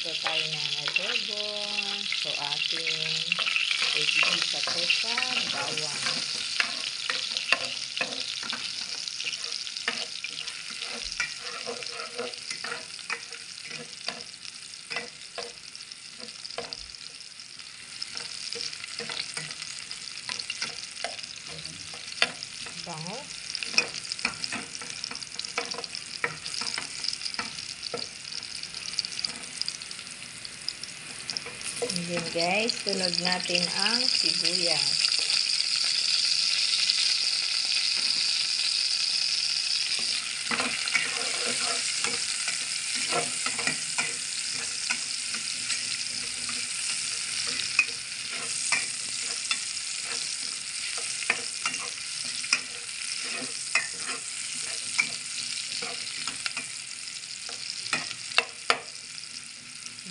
Magluto tayo ng adobo. So, ating igisa po sa bawang. Bango. And then guys, sunod natin ang sibuyas.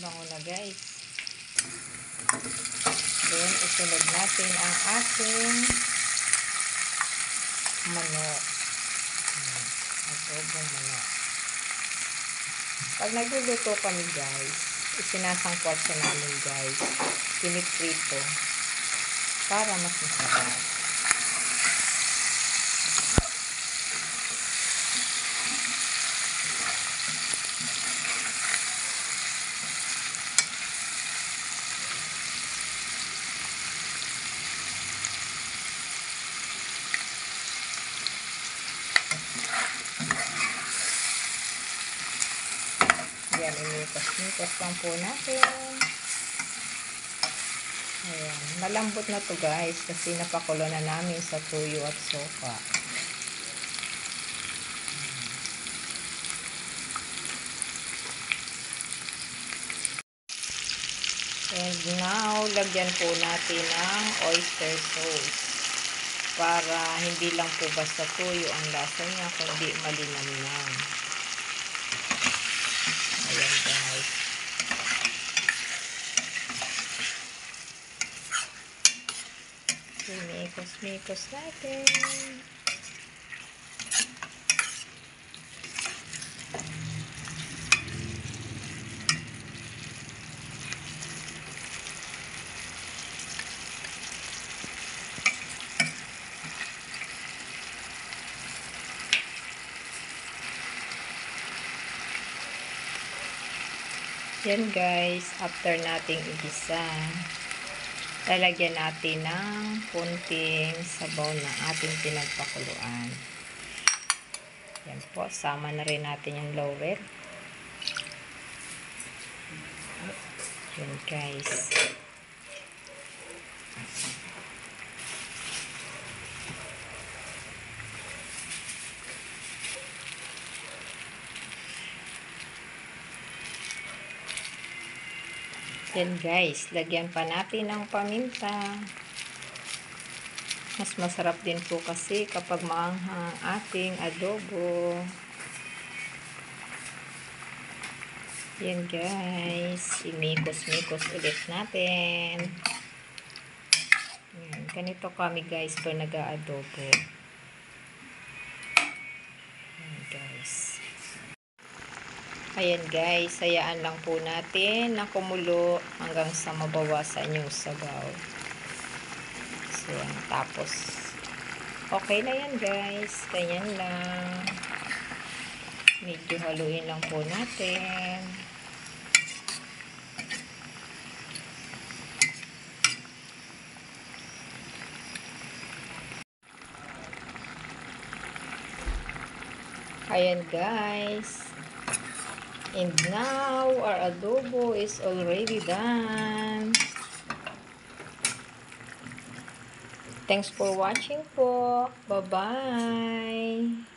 Bango na guys. Then, isunod natin ang ating manok. Adobong manok. Pag nagluluto kami guys, isinasangkwat siya namin guys. Piniprito. Para mas masarap. Yan, imitas-mitas lang po natin. Ayan, malambot na to guys kasi napakulo na namin sa tuyo at soka. And now, lagyan po natin ang oyster sauce para hindi lang po basta tuyo ang lasa niya kundi malinamnam. Ayan guys. Mikos-mikos natin. Yan guys, after nating igisa, lalagyan natin ng kunting sabaw na ating pinagpakuluan. Yan po, sama na rin natin yung laurel. Yan guys. Yan guys, lagyan pa natin ng paminta. Mas masarap din po kasi kapag maanghang ating adobo. Yan guys, imikos-mikos ulit natin. Yan, ganito kami guys pag nag-aadobo. Yan guys. Ayan guys, hayaan lang po natin na kumulo hanggang sa mabawasan yung sabaw. So yan, tapos okay na yan guys, ganyan lang. Medyo haluin lang po natin. Ayan guys. And now, our adobo is already done. Thanks for watching po. Bye-bye.